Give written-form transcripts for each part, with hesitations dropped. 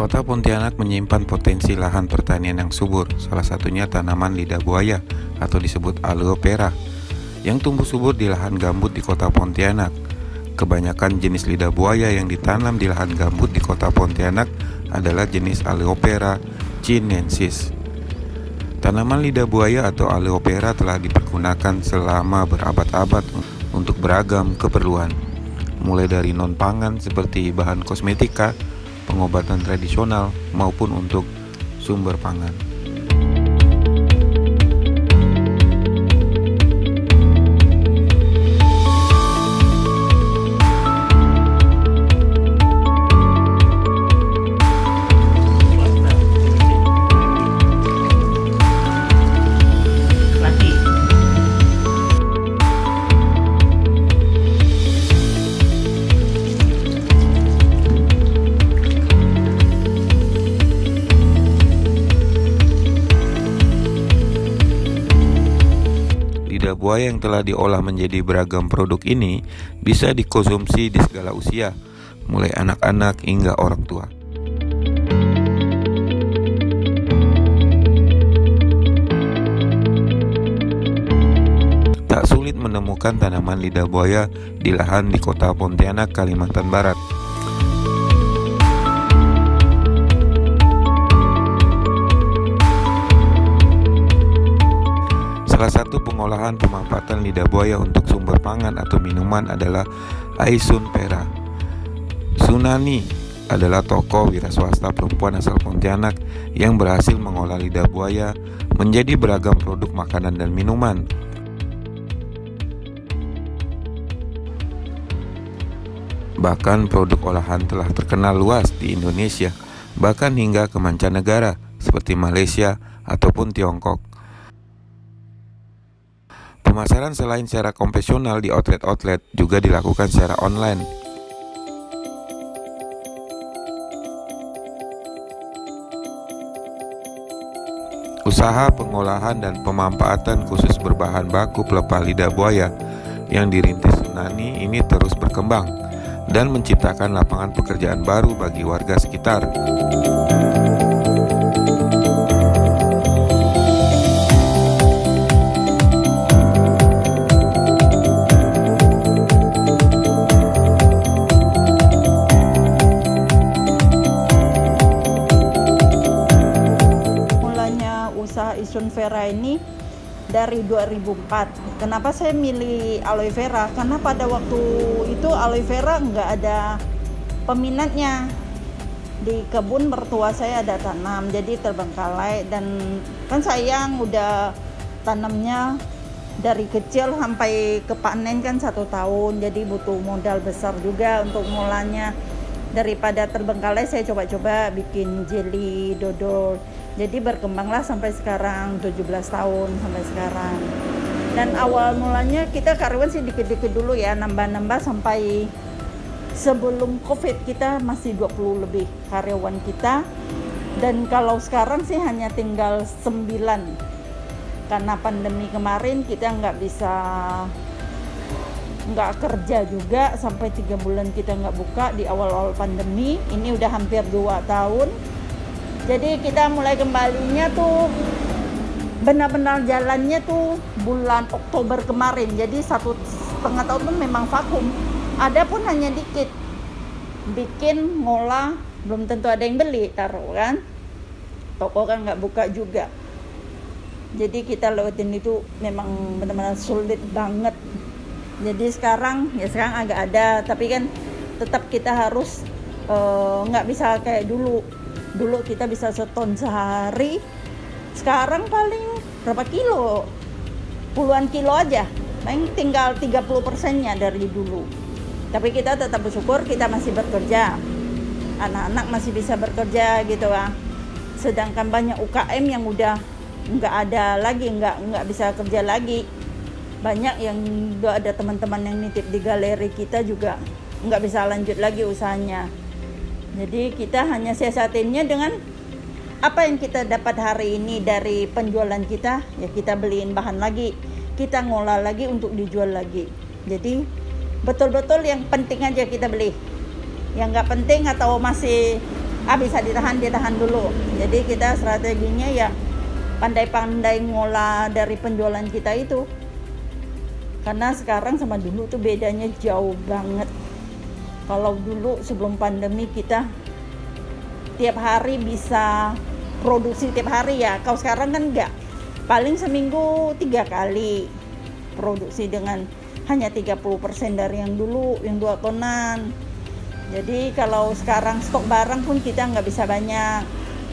Kota Pontianak menyimpan potensi lahan pertanian yang subur, salah satunya tanaman lidah buaya atau disebut aloe vera yang tumbuh subur di lahan gambut di Kota Pontianak. Kebanyakan jenis lidah buaya yang ditanam di lahan gambut di Kota Pontianak adalah jenis aloe vera chinensis. Tanaman lidah buaya atau aloe vera telah dipergunakan selama berabad-abad untuk beragam keperluan, mulai dari non-pangan seperti bahan kosmetika, pengobatan tradisional, maupun untuk sumber pangan. Lidah buaya yang telah diolah menjadi beragam produk ini bisa dikonsumsi di segala usia, mulai anak-anak hingga orang tua. Tak sulit menemukan tanaman lidah buaya di lahan di Kota Pontianak, Kalimantan Barat. Salah satu pengolahan pemanfaatan lidah buaya untuk sumber pangan atau minuman adalah Aisun Pera. Sunani adalah tokoh wira swasta perempuan asal Pontianak yang berhasil mengolah lidah buaya menjadi beragam produk makanan dan minuman. Bahkan produk olahan telah terkenal luas di Indonesia, bahkan hingga ke mancanegara seperti Malaysia ataupun Tiongkok. Pemasaran selain secara konvensional di outlet-outlet juga dilakukan secara online. Usaha pengolahan dan pemanfaatan khusus berbahan baku pelepah lidah buaya yang dirintis Sunani ini terus berkembang dan menciptakan lapangan pekerjaan baru bagi warga sekitar. Usaha Aisun Vera ini dari 2004. Kenapa saya milih aloe vera? Karena pada waktu itu aloe vera nggak ada peminatnya. Di kebun mertua saya ada tanam, jadi terbengkalai, dan kan sayang udah tanamnya dari kecil sampai ke panen kan 1 tahun, jadi butuh modal besar juga untuk mulanya. Daripada terbengkalai saya coba-coba bikin jelly dodol. Jadi berkembanglah sampai sekarang 17 tahun sampai sekarang. Dan awal mulanya kita karyawan sih dikit-dikit dulu ya, nambah-nambah sampai sebelum Covid kita masih 20 lebih karyawan kita. Dan kalau sekarang sih hanya tinggal 9. Karena pandemi kemarin kita nggak kerja juga, sampai 3 bulan kita nggak buka di awal-awal pandemi. Ini udah hampir 2 tahun. Jadi kita mulai kembalinya tuh benar-benar jalannya tuh bulan Oktober kemarin. Jadi 1,5 tahun tuh memang vakum. Ada pun hanya dikit. Bikin, ngolah, belum tentu ada yang beli, taruh kan. Toko kan nggak buka juga. Jadi kita lewatin itu memang benar-benar sulit banget. Jadi sekarang agak ada, tapi kan tetap kita harus nggak bisa kayak dulu. Dulu kita bisa seton sehari, sekarang paling berapa kilo? Puluhan kilo aja, paling tinggal 30%-nya dari dulu. Tapi kita tetap bersyukur kita masih bekerja, anak-anak masih bisa bekerja gitu lah. Sedangkan banyak UKM yang udah nggak ada lagi, nggak bisa kerja lagi. Banyak yang udah ada teman-teman yang nitip di galeri kita juga nggak bisa lanjut lagi usahanya. Jadi kita hanya siasatinnya dengan apa yang kita dapat hari ini dari penjualan kita, ya kita beliin bahan lagi, kita ngolah lagi untuk dijual lagi. Jadi betul-betul yang penting aja kita beli. Yang nggak penting atau masih bisa ditahan dulu. Jadi kita strateginya ya pandai-pandai ngolah dari penjualan kita itu. Karena sekarang sama dulu tuh bedanya jauh banget. Kalau dulu sebelum pandemi kita tiap hari bisa produksi tiap hari ya. Kalau sekarang kan enggak. Paling seminggu 3 kali produksi dengan hanya 30% dari yang dulu, yang 2 tonan. Jadi kalau sekarang stok barang pun kita nggak bisa banyak.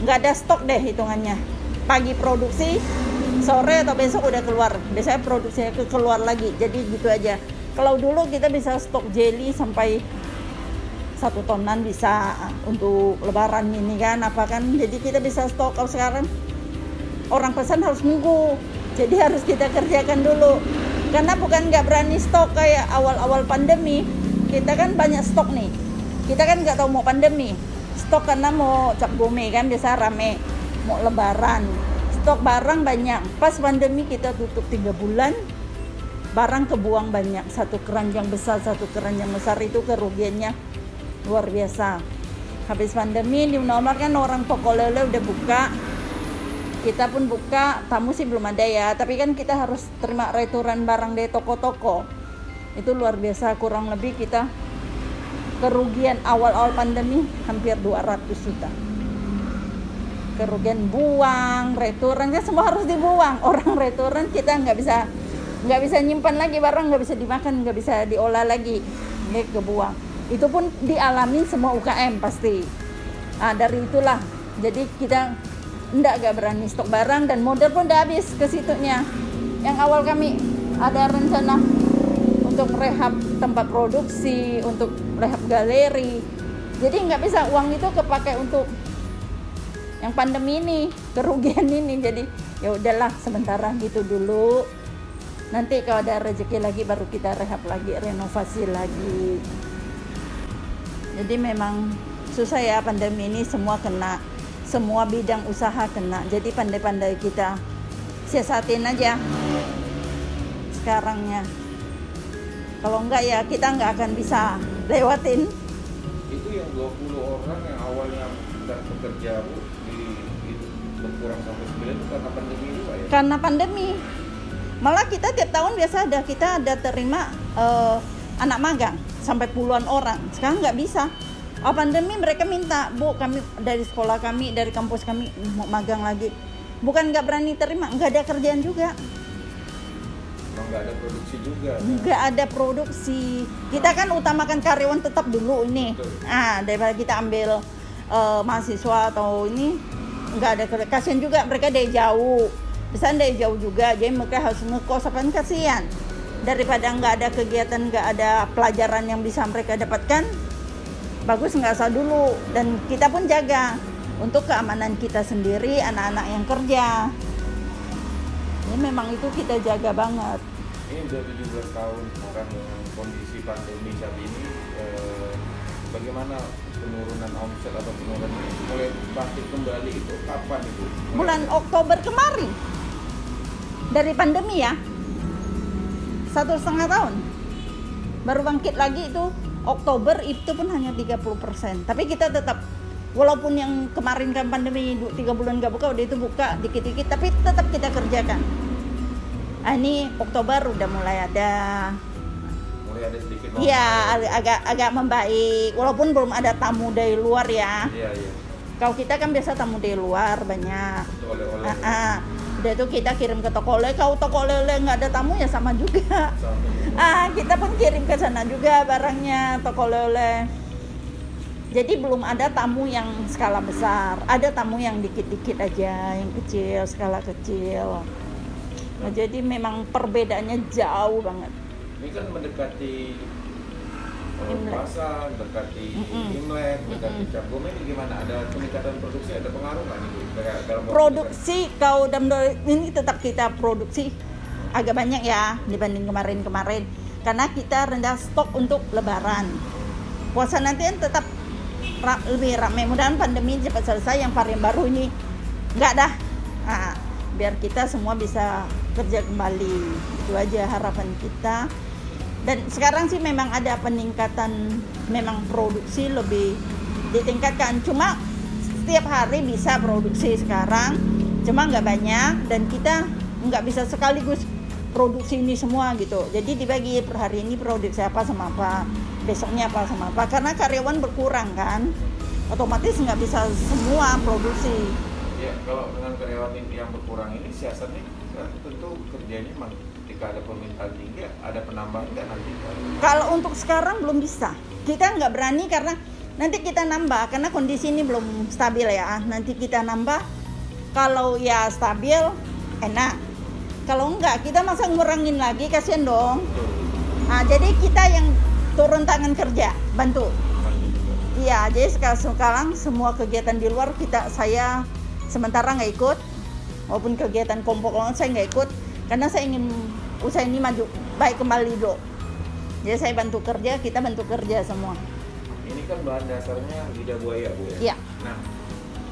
Nggak ada stok deh hitungannya. Pagi produksi, sore atau besok udah keluar. Biasanya produksinya keluar lagi. Jadi gitu aja. Kalau dulu kita bisa stok jelly sampai 1 tonan bisa untuk lebaran ini kan, apa kan. Jadi kita bisa stok. Kalau sekarang orang pesan harus nunggu. Jadi harus kita kerjakan dulu. Karena bukan nggak berani stok kayak awal-awal pandemi. Kita kan banyak stok nih. Kita kan nggak tahu mau pandemi. Stok karena mau cap gome kan biasa rame. Mau lebaran. Stok barang banyak. Pas pandemi kita tutup 3 bulan. Barang kebuang banyak. 1 keranjang besar, 1 keranjang besar itu kerugiannya luar biasa. Habis pandemi new normal kan orang toko lele udah buka. Kita pun buka, tamu sih belum ada ya, tapi kan kita harus terima returan barang dari toko-toko. Itu luar biasa, kurang lebih kita kerugian awal-awal pandemi hampir 200 juta. Kerugian buang, returan kan semua harus dibuang. Orang returan kita nggak bisa nyimpan lagi barang, nggak bisa dimakan, nggak bisa diolah lagi, nggak kebuang. Itu pun dialami semua UKM pasti. Nah, dari itulah, jadi kita gak berani stok barang dan modal pun udah habis ke situnya. Yang awal kami ada rencana untuk rehab tempat produksi, untuk rehab galeri. Jadi nggak bisa uang itu kepakai untuk yang pandemi ini, kerugian ini. Jadi ya udahlah sementara gitu dulu. Nanti kalau ada rezeki lagi baru kita rehab lagi, renovasi lagi. Jadi memang susah ya pandemi ini, semua kena. Semua bidang usaha kena. Jadi pandai-pandai kita siasatin aja sekarangnya. Kalau enggak ya kita enggak akan bisa lewatin. Itu yang 20 orang yang awalnya sudah bekerja berkurang sampai 9 itu karena pandemi juga ya? Karena pandemi. Malah kita tiap tahun biasa kita ada terima anak magang sampai puluhan orang. Sekarang enggak bisa. Pandemi mereka minta, Bu, kami dari sekolah kami, dari kampus kami mau magang lagi. Bukan nggak berani terima, nggak ada kerjaan juga. Nggak ada produksi juga. Nggak ada produksi. Kita kan utamakan karyawan tetap dulu ini. Daripada kita ambil mahasiswa atau ini, nggak ada. Kasian juga mereka dari jauh. Bisa dari jauh juga, jadi mereka harus ngekos, apa kasihan. Daripada nggak ada kegiatan, nggak ada pelajaran yang bisa mereka dapatkan. Bagus nggak usah dulu, dan kita pun jaga untuk keamanan kita sendiri, anak-anak yang kerja. Ini memang itu kita jaga banget. Ini udah 17 tahun sekarang dengan kondisi pandemi saat ini, bagaimana penurunan omset atau penurunan mulai bangkit kembali itu kapan itu? Bulan Oktober kemarin dari pandemi ya, 1,5 tahun baru bangkit lagi itu. Oktober itu pun hanya 30%. Tapi kita tetap, walaupun yang kemarin kan pandemi 3 bulan nggak buka, udah itu buka dikit-dikit, tapi tetap kita kerjakan. Ini Oktober udah mulai ada sedikit. Iya, agak membaik. Walaupun belum ada tamu dari luar ya. Iya. Kalau kita kan biasa tamu dari luar banyak. Udah itu kita kirim ke toko oleh. Kalau toko oleh nggak ada tamu ya sama juga. Kita pun kirim ke sana juga barangnya, toko oleh. Jadi belum ada tamu yang skala besar. Ada tamu yang dikit-dikit aja, yang kecil, skala kecil. Nah, jadi memang perbedaannya jauh banget. Ini kan mendekati puasa, mendekati Imlek, mendekati Cap Gome, ini gimana? Ada peningkatan produksi, ada pengaruh nggak nih? Produksi kau ini tetap kita produksi agak banyak ya dibanding kemarin-kemarin, karena kita rendah stok untuk Lebaran. Puasa nanti kan tetap lebih ramai. Mudah-mudahan pandemi cepat selesai, yang varian baru ini nggak dah. Biar kita semua bisa kerja kembali. Itu aja harapan kita. Dan sekarang sih memang ada peningkatan, memang produksi lebih ditingkatkan. Cuma setiap hari bisa produksi sekarang, cuma nggak banyak dan kita nggak bisa sekaligus produksi ini semua gitu. Jadi dibagi per hari ini produksi apa sama apa, besoknya apa sama apa. Karena karyawan berkurang kan, otomatis nggak bisa semua produksi. Ya, kalau dengan karyawan yang berkurang ini siasatnya kan tentu kerjanya memang ketika ada permintaan tinggi ada penambahan nggak nanti? Kalau untuk sekarang belum bisa. Kita nggak berani karena nanti kita nambah karena kondisi ini belum stabil ya. Nanti kita nambah. Kalau ya stabil enak. Kalau enggak, kita masa ngurangin lagi, kasihan dong. Nah, jadi kita yang turun tangan kerja, bantu. Iya, jadi sekarang semua kegiatan di luar saya sementara nggak ikut. Walaupun kegiatan kelompok lain saya nggak ikut, karena saya ingin usaha ini maju, baik kembali dulu. Jadi saya bantu kerja, kita bantu kerja semua. Ini kan bahan dasarnya lidah buaya, Bu ya? Iya. Nah,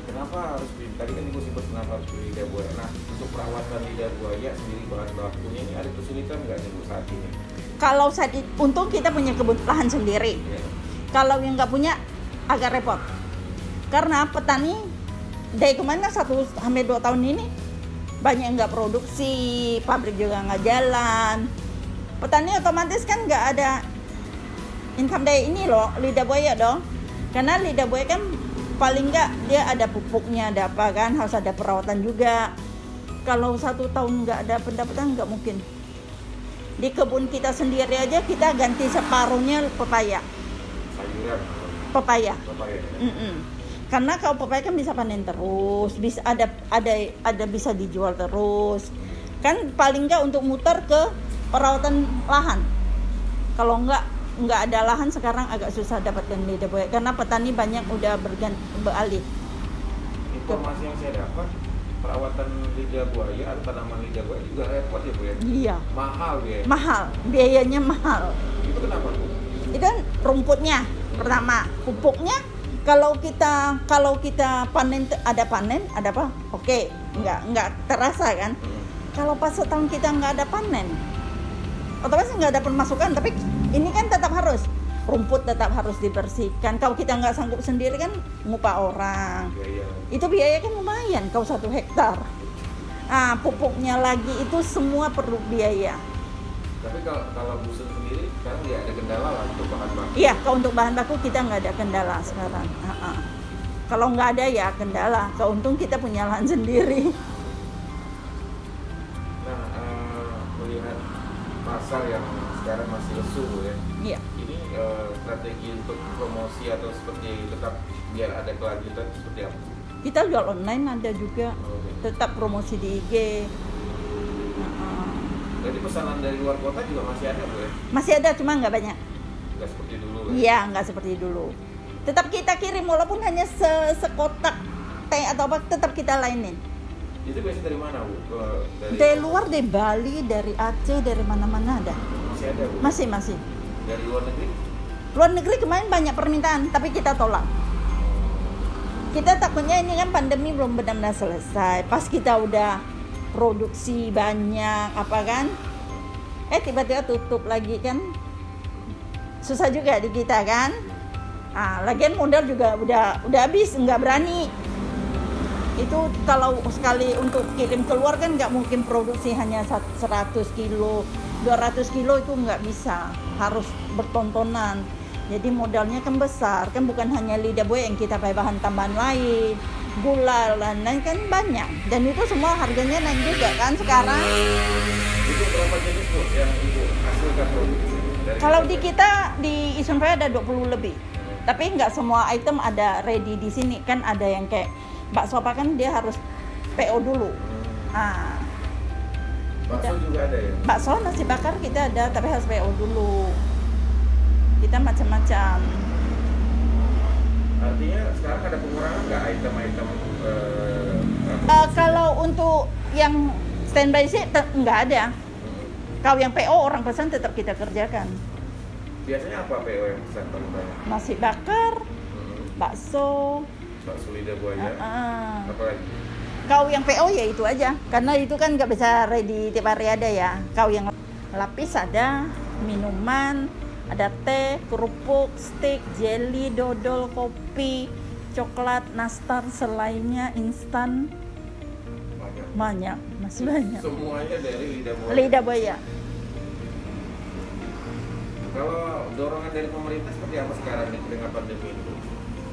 kenapa harus tadi kan Ibu sebut kenapa harus lidah buaya? Nah, untuk perawatan lidah buaya sendiri bahan bakunya ini ada kesulitan nggak nih Bu saat ini? Kalau untung kita punya kebun lahan sendiri. Ya. Kalau yang nggak punya agak repot. Karena petani dari kemarin kan 1-2 tahun ini banyak yang nggak produksi, pabrik juga nggak jalan. Petani otomatis kan nggak ada income dari ini loh, lidah buaya dong. Karena lidah buaya kan paling nggak dia ada pupuknya, ada apa kan, harus ada perawatan juga. Kalau 1 tahun nggak ada pendapatan nggak mungkin. Di kebun kita sendiri aja kita ganti separuhnya pepaya. Sayuran. Pepaya. Pepaya. Karena kalau pepaya kan bisa panen terus, bisa ada bisa dijual terus. Kan paling nggak untuk muter ke perawatan lahan. Kalau nggak ada lahan sekarang agak susah dapatkan lidah buaya karena petani banyak udah beralih. Informasi yang saya dapat perawatan lidah buaya atau tanaman lidah buaya juga repot ya Bu ya? Iya. Mahal ya? Mahal, biayanya mahal. Itu kenapa Bu? Itu kan rumputnya pertama, pupuknya kalau kita panen ada apa? Oke, nggak terasa kan? Kalau pas setahun kita nggak ada panen, otomatis nggak ada pemasukan. Tapi ini kan tetap harus rumput tetap harus dibersihkan. Kalau kita nggak sanggup sendiri kan ngupah orang. Itu biaya kan lumayan kalau 1 hektar. Nah, pupuknya lagi itu semua perlu biaya. Tapi kalau busuk sendiri sekarang dia ada kendala lah untuk bahan baku. Iya, kalau untuk bahan baku kita nggak ada kendala sekarang. Kalau nggak ada ya kendala. Keuntung kita punya lahan sendiri. Nah, melihat pasar yang sekarang masih lesu ya. Iya. Ini strategi untuk promosi atau seperti tetap biar ada kelanjutan seperti apa? Kita jual online ada juga. Tetap promosi di IG. Jadi pesanan dari luar kota juga masih ada Bu ya? Masih ada, cuma nggak banyak. Nggak seperti dulu ya? Iya, nggak seperti dulu. Tetap kita kirim walaupun hanya sekotak teh atau apa, tetap kita lainin. Itu biasanya dari mana Bu? Dari luar, dari Bali, dari Aceh, dari mana-mana ada. Masih ada Bu? Masih. Dari luar negeri? Luar negeri kemarin banyak permintaan, tapi kita tolak. Kita takutnya ini kan pandemi belum benar-benar selesai. Pas kita udah produksi banyak apa kan, tiba-tiba tutup lagi kan, susah juga di kita kan. Lagian modal juga udah habis, nggak berani. Itu kalau sekali untuk kirim keluar kan nggak mungkin produksi hanya 100 kilo, 200 kilo itu nggak bisa, harus bertontonan. Jadi modalnya kan besar, kan bukan hanya lidah buaya yang kita pakai bahan tambahan lain, gula dan lain kan banyak. Dan itu semua harganya naik juga kan sekarang. Itu berapa jenis Bu yang Ibu hasilkan produksi? Kalau di kita di Isunfaya ada 20 lebih. Tapi nggak semua item ada ready di sini, kan ada yang kayak bakso apa kan dia harus PO dulu. Bakso juga ada ya? Bakso nasi bakar kita ada tapi harus PO dulu. Kita macam-macam. Artinya sekarang ada pengurangan nggak item-item? Kalau untuk yang standby sih nggak ada. Kalau yang PO orang pesan tetap kita kerjakan. Biasanya apa PO yang pesan paling banyak? Nasi bakar, bakso lidah buaya, apa lagi? Kalau yang PO ya itu aja, karena itu kan nggak bisa ready tiap hari ada ya. Kalau yang lapis ada, minuman, ada teh, kerupuk, steak, jelly, dodol, kopi. coklat, nastar, selainnya, instan, banyak, masih banyak. Semuanya dari lidah buaya. Lidah buaya. Kalau dorongan dari pemerintah seperti apa sekarang nih dengan pandemi itu?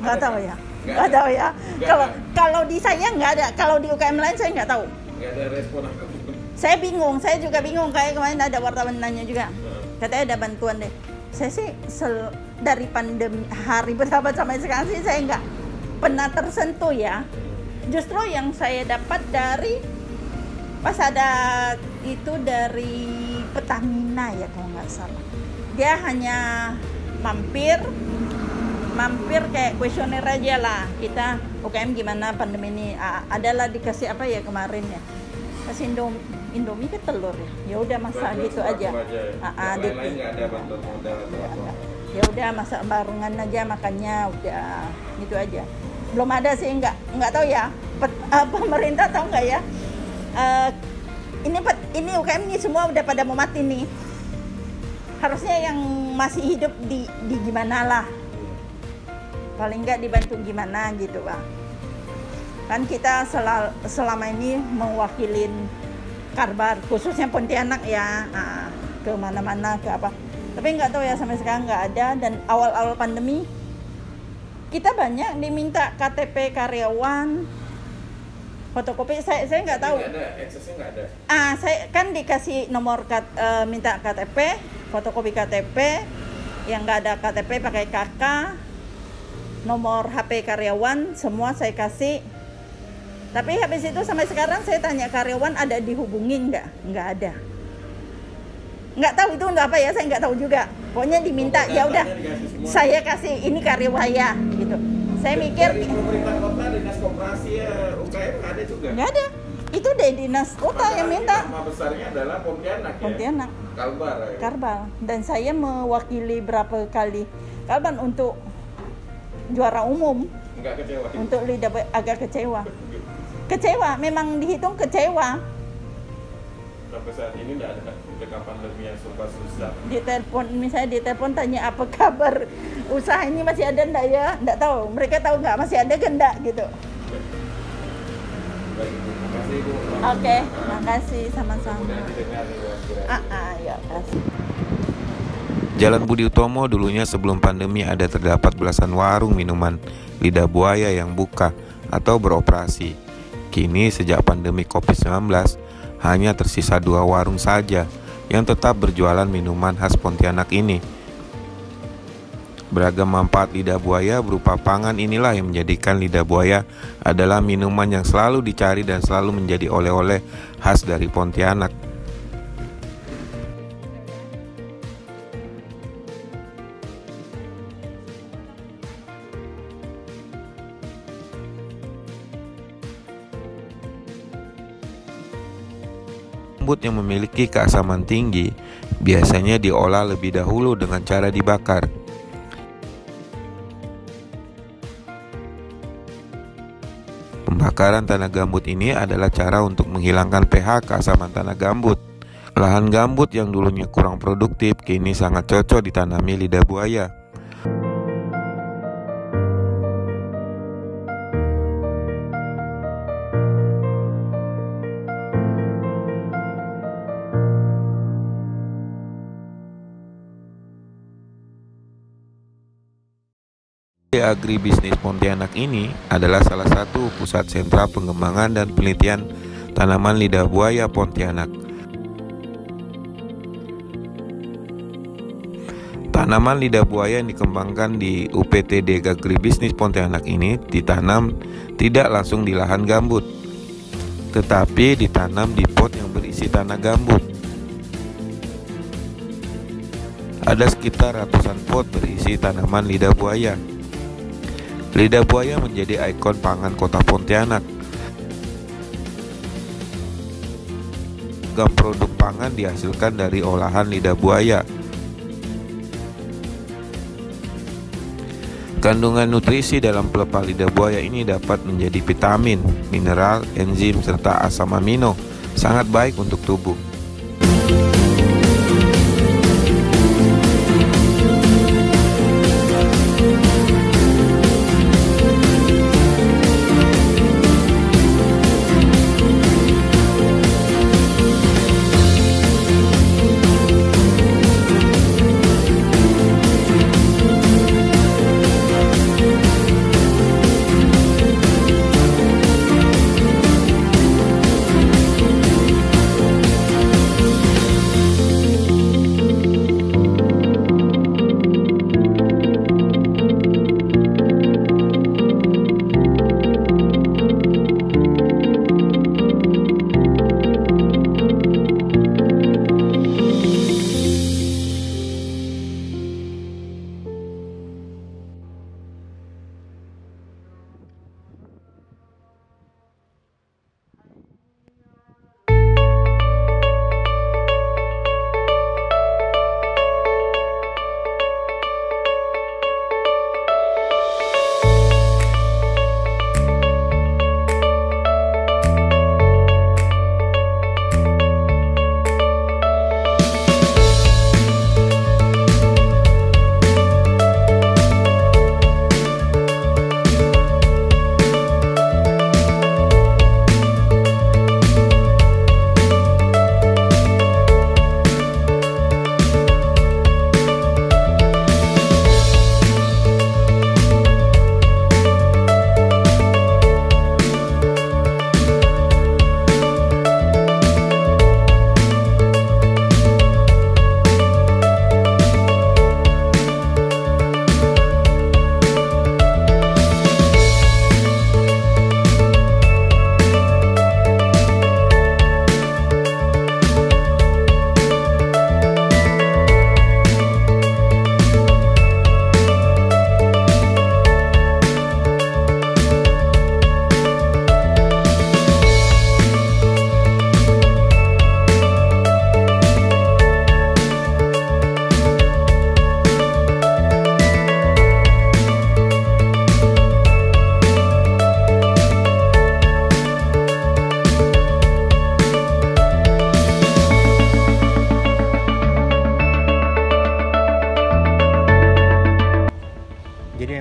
Nggak tahu ya. Nggak Nggak ada. tahu ya. Nggak Kalau ada. kalau di saya nggak ada. Kalau di UKM lain saya nggak tahu. Nggak ada respon apapun. Saya bingung. Saya juga bingung. Kayak kemarin ada wartawan nanya juga. Katanya ada bantuan deh. Saya sih dari pandemi hari pertama sampai sekarang sih saya nggak pernah tersentuh ya. Justru yang saya dapat dari pas ada itu dari Pertamina ya kalau nggak salah. Dia hanya mampir kayak kuesioner aja lah. Kita UKM gimana pandemi ini? Adalah dikasih apa ya kemarin ya? Kasih Indomie ke telur ya. Ya udah masak gitu aja. Lain nggak ada bantuan modal atau apa. Ya udah masak barengan aja makannya udah gitu aja. Belum ada sih nggak tahu ya. Pemerintah tahu nggak ya? Ini UKM ini semua udah pada mau mati nih. Harusnya yang masih hidup di gimana lah. Paling nggak dibantu gimana gitu Pak. Kan kita selama ini mewakilin Karbar, khususnya Pontianak ya, ke mana-mana ke apa. Tapi nggak tahu ya sampai sekarang nggak ada. Dan awal-awal pandemi kita banyak diminta KTP karyawan, fotokopi. Saya nggak tahu. Nggak ada, aksesnya nggak ada. Saya kan dikasih nomor minta KTP, fotokopi KTP. Yang nggak ada KTP pakai KK, nomor HP karyawan, semua saya kasih. Tapi habis itu sampai sekarang saya tanya karyawan ada dihubungin nggak ada. Nggak tahu itu untuk apa ya, saya nggak tahu juga. Pokoknya diminta ya udah saya kasih ini karyawan saya gitu. Saya mikir dari pemerintah kota, dinas koperasi ya, UKM nggak ada juga. nggak ada. Itu dari dinas kota yang minta. Nama besarnya adalah Pontianak ya. Pontianak. Kalbar ya. Karbal. Dan saya mewakili berapa kali Kalbar untuk juara umum. Nggak kecewa. Untuk lidah agak kecewa. Kecewa, memang dihitung kecewa. Sampai saat ini nggak ada dengan pandemi yang serba susah. Misalnya ditelepon tanya apa kabar usaha ini masih ada enggak ya? Enggak tahu. Mereka tahu enggak masih ada ke enggak gitu. Baik, terima kasih Ibu. Oke, makasih sama-sama. Mudah didengar nih Bu aspirasi. Ya, kasih. Jalan Budi Utomo dulunya sebelum pandemi ada terdapat belasan warung minuman lidah buaya yang buka atau beroperasi. Kini sejak pandemi COVID-19 hanya tersisa 2 warung saja yang tetap berjualan minuman khas Pontianak ini. Beragam manfaat lidah buaya berupa pangan inilah yang menjadikan lidah buaya adalah minuman yang selalu dicari dan selalu menjadi oleh-oleh khas dari Pontianak. Gambut yang memiliki keasaman tinggi biasanya diolah lebih dahulu dengan cara dibakar. Pembakaran tanah gambut ini adalah cara untuk menghilangkan pH keasaman tanah gambut. Lahan gambut yang dulunya kurang produktif kini sangat cocok ditanami lidah buaya. Agribisnis Pontianak ini adalah salah satu pusat sentra pengembangan dan penelitian tanaman lidah buaya Pontianak. Tanaman lidah buaya yang dikembangkan di UPTD Agribisnis Pontianak ini ditanam tidak langsung di lahan gambut, tetapi ditanam di pot yang berisi tanah gambut. Ada sekitar ratusan pot berisi tanaman lidah buaya. Lidah buaya menjadi ikon pangan kota Pontianak. Beragam produk pangan dihasilkan dari olahan lidah buaya. Kandungan nutrisi dalam pelepah lidah buaya ini dapat menjadi vitamin, mineral, enzim, serta asam amino, sangat baik untuk tubuh.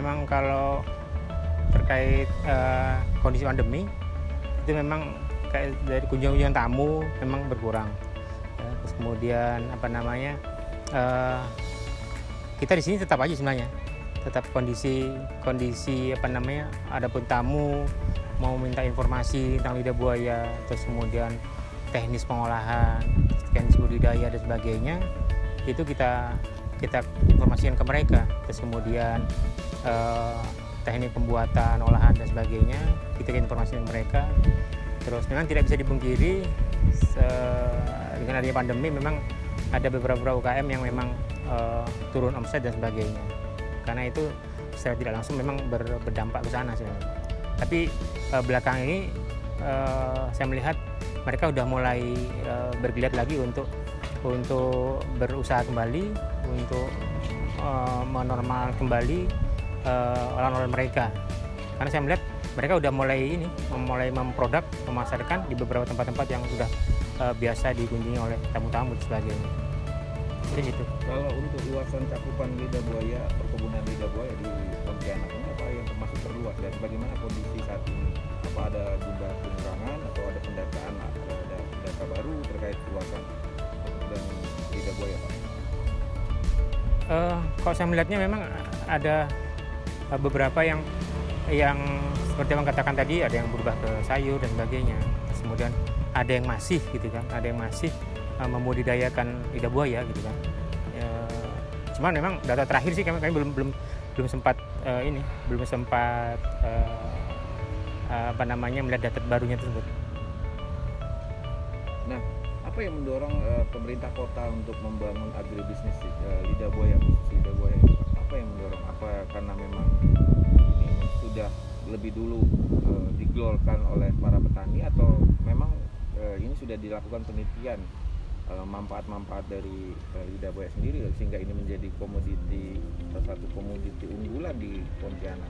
memang kalau terkait kondisi pandemi itu memang kayak dari kunjungan tamu memang berkurang. Ya, terus kemudian kita di sini tetap aja sebenarnya, tetap kondisi adapun tamu mau minta informasi tentang lidah buaya, terus kemudian teknis pengolahan, teknis budidaya dan sebagainya, itu kita informasikan ke mereka. Terus kemudian teknik pembuatan, olahan dan sebagainya kita informasikan ke mereka. Terus memang tidak bisa dipungkiri dengan adanya pandemi memang ada beberapa UKM yang memang turun omset dan sebagainya. Karena itu secara tidak langsung memang berdampak ke sana sebenarnya. Tapi belakang ini saya melihat mereka udah mulai bergeliat lagi untuk berusaha kembali, untuk menormal kembali olahan-olahan mereka. Karena saya melihat mereka udah mulai memproduk, memasarkan di beberapa tempat-tempat yang sudah biasa dikunjungi oleh tamu-tamu dan sebagainya. Jadi gitu. Kalau untuk luasan cakupan lidah buaya, perkebunan lidah buaya di Pontianak ini apa yang termasuk terluas dan bagaimana kondisi saat ini? Apa ada jumlah pengurangan atau ada pendataan atau ada data baru terkait luasan perkebunan lidah buaya, Pak? Kalau saya melihatnya memang ada beberapa yang seperti yang katakan tadi, ada yang berubah ke sayur dan sebagainya. Kemudian ada yang masih gitu kan, ada yang masih membudidayakan lidah buaya gitu kan. Cuman memang data terakhir sih kami belum sempat melihat data barunya tersebut. Nah, apa yang mendorong pemerintah kota untuk membangun agribisnis lidah buaya, khusus lidah buaya? Apa yang mendorong? Apa karena memang ini sudah lebih dulu digelorkan oleh para petani atau memang ini sudah dilakukan penelitian manfaat-manfaat dari lidah buaya sendiri sehingga ini menjadi salah satu komoditi unggulan di Pontianak?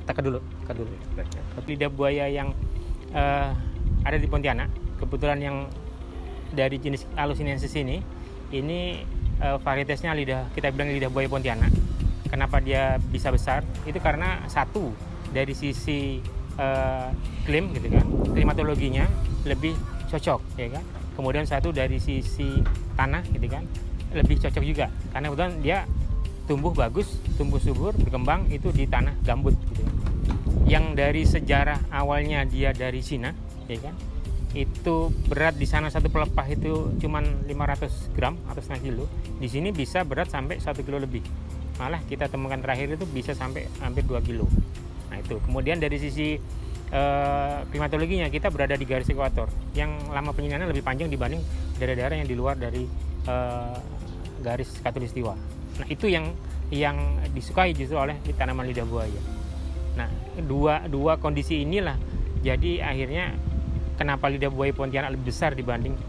Tak dulu. Lidah buaya yang ada di Pontianak, kebetulan yang dari jenis Alusinensis ini varietasnya kita bilang lidah buaya Pontianak. Kenapa dia bisa besar? Itu karena satu dari sisi iklim gitu kan, klimatologinya lebih cocok ya kan. Kemudian satu dari sisi tanah gitu kan, lebih cocok juga karena kebetulan dia tumbuh bagus, tumbuh subur, berkembang itu di tanah gambut gitu. Yang dari sejarah awalnya dia dari Cina ya kan, itu berat di sana satu pelepah itu cuman 500 gram atau setengah kilo. Di sini bisa berat sampai 1 kilo lebih. Malah kita temukan terakhir itu bisa sampai hampir 2 kilo. Nah itu. Kemudian dari sisi klimatologinya kita berada di garis ekuator yang lama penyinaran lebih panjang dibanding daerah-daerah yang di luar dari garis khatulistiwa. Nah itu yang disukai justru oleh tanaman lidah buaya. Nah dua kondisi inilah jadi akhirnya kenapa lidah buaya Pontianak lebih besar dibanding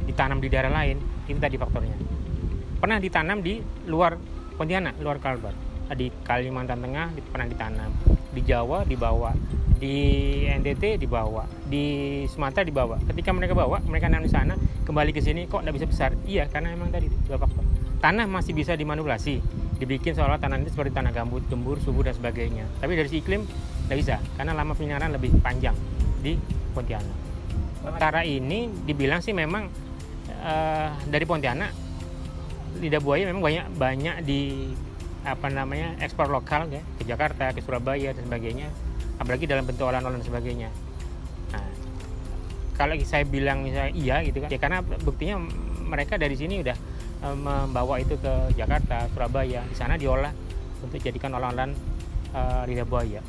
ditanam di daerah lain, itu tadi faktornya. Pernah ditanam di luar Pontianak, luar Kalbar, di Kalimantan Tengah pernah ditanam, di Jawa dibawa, di NTT dibawa, di Sumatera dibawa. Ketika mereka nanam di sana, kembali ke sini kok tidak bisa besar? Iya, karena memang tadi dua faktor. Tanah masih bisa dimanipulasi, dibikin seolah tanah itu seperti tanah gambut, gembur, subur dan sebagainya. Tapi dari sisi iklim tidak bisa, karena lama penyinaran lebih panjang di Pontianak. Sementara ini dibilang sih memang dari Pontianak lidah buaya memang banyak di ekspor lokal ya, ke Jakarta, ke Surabaya dan sebagainya, apalagi dalam bentuk olahan-olahan dan sebagainya. Nah, kalau saya bilang misalnya iya gitu kan, ya karena buktinya mereka dari sini udah membawa itu ke Jakarta, Surabaya, di sana diolah untuk jadikan olahan-olahan lidah buaya.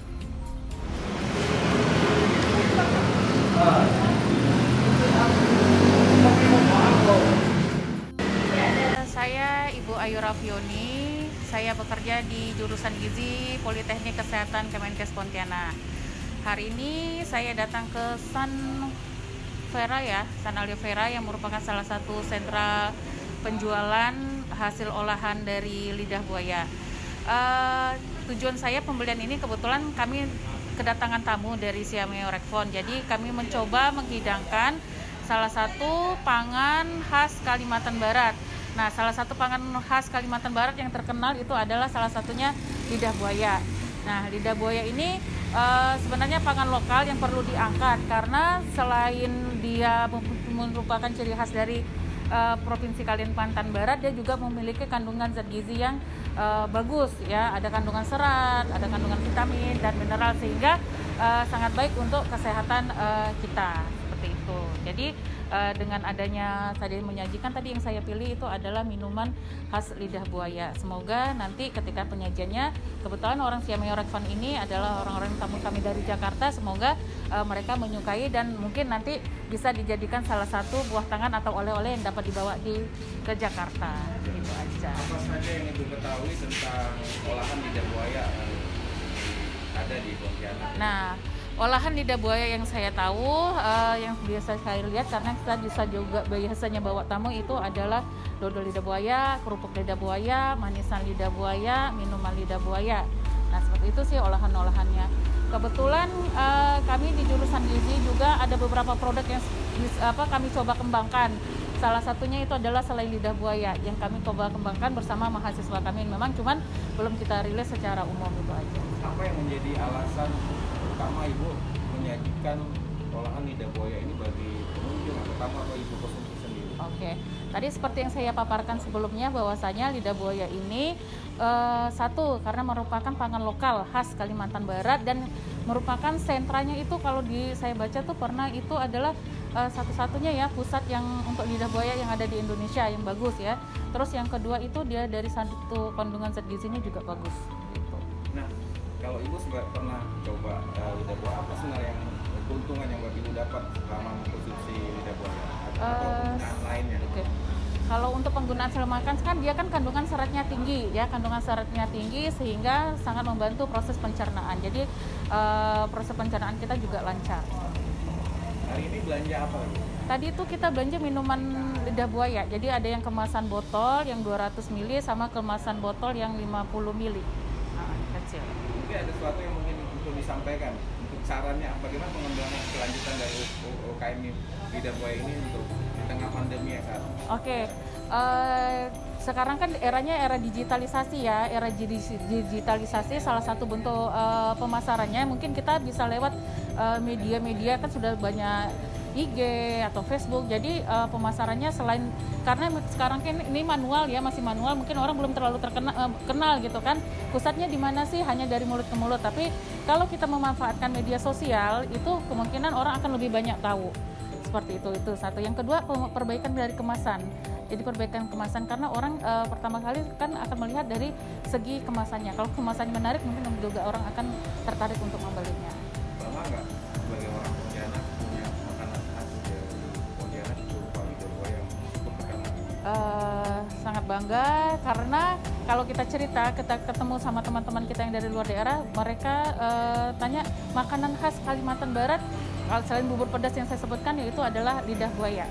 Saya Ibu Ayu Rafioni, saya bekerja di jurusan Gizi Politeknik Kesehatan Kemenkes Pontianak. Hari ini saya datang ke San Aloe Vera yang merupakan salah satu sentra penjualan hasil olahan dari lidah buaya. Tujuan saya pembelian ini kebetulan kami kedatangan tamu dari Siameo Rekfon. Jadi kami mencoba menghidangkan salah satu pangan khas Kalimantan Barat. Nah, salah satu panganan khas Kalimantan Barat yang terkenal itu adalah salah satunya lidah buaya. Nah, lidah buaya ini sebenarnya pangan lokal yang perlu diangkat karena selain dia merupakan ciri khas dari Provinsi Kalimantan Barat, dia juga memiliki kandungan zat gizi yang bagus ya, ada kandungan serat, ada kandungan vitamin dan mineral sehingga sangat baik untuk kesehatan kita seperti itu. Jadi dengan adanya tadi menyajikan tadi yang saya pilih itu adalah minuman khas lidah buaya. Semoga nanti ketika penyajiannya, kebetulan orang Siameo Fun ini adalah orang-orang tamu kami dari Jakarta, semoga mereka menyukai dan mungkin nanti bisa dijadikan salah satu buah tangan atau oleh-oleh yang dapat dibawa ke Jakarta. Itu aja. Apa saja yang Ibu ketahui tentang olahan lidah buaya ada di Pontianak? Nah, olahan lidah buaya yang saya tahu, yang biasa saya lihat karena kita bisa juga biasanya bawa tamu itu adalah dodol lidah buaya, kerupuk lidah buaya, manisan lidah buaya, minuman lidah buaya. Nah, seperti itu sih olahan-olahannya. Kebetulan kami di jurusan gizi juga ada beberapa produk yang kami coba kembangkan. Salah satunya itu adalah selai lidah buaya yang kami coba kembangkan bersama mahasiswa kami. Memang cuman belum kita rilis secara umum, itu aja. Apa yang menjadi alasan utama Ibu menyajikan olahan lidah buaya ini bagi pengunjung atau tamu atau Ibu konsumsi sendiri? Oke, tadi seperti yang saya paparkan sebelumnya bahwasanya lidah buaya ini satu karena merupakan pangan lokal khas Kalimantan Barat dan merupakan sentranya itu kalau saya baca tuh pernah itu adalah satu-satunya ya pusat yang untuk lidah buaya yang ada di Indonesia yang bagus ya. Terus yang kedua itu dia dari satu kandungan zat gizinya juga bagus. Gitu. Nah, kalau Ibu pernah coba lidah buaya, apa sebenarnya yang keuntungan yang Ibu dapat selama mengkonsumsi lidah buaya atau penggunaan lainnya? Okay. Kalau untuk penggunaan selama makan kan dia kan kandungan seratnya tinggi ya, kandungan seratnya tinggi sehingga sangat membantu proses pencernaan. Jadi proses pencernaan kita juga lancar. Hari ini belanja apa lagi? Tadi itu kita belanja minuman lidah buaya. Jadi ada yang kemasan botol yang 200 ml sama kemasan botol yang 50 ml. Kecil. Mungkin ada sesuatu yang mungkin untuk disampaikan untuk sarannya bagaimana pengembangan kelanjutan dari UKM lidah buaya ini untuk di tengah pandemi ya saat. Oke. Sekarang kan eranya era digitalisasi ya, era digitalisasi salah satu bentuk pemasarannya mungkin kita bisa lewat media-media kan sudah banyak IG atau Facebook. Jadi pemasarannya selain karena sekarang kan ini manual ya, masih manual, mungkin orang belum terlalu kenal gitu kan. Pusatnya di mana sih? Hanya dari mulut ke mulut. Tapi kalau kita memanfaatkan media sosial itu kemungkinan orang akan lebih banyak tahu. Seperti itu satu. Yang kedua perbaikan dari kemasan. Jadi perbaikan kemasan karena orang pertama kali kan akan melihat dari segi kemasannya. Kalau kemasannya menarik mungkin juga orang akan tertarik untuk membelinya. Bangga nggak sebagai orang Pontianak punya makanan khas dari Pontianak berupa lidah buaya yang cukup terkenal? Sangat bangga karena kalau kita ketemu sama teman-teman kita yang dari luar daerah, mereka tanya makanan khas Kalimantan Barat selain bubur pedas yang saya sebutkan yaitu adalah lidah buaya.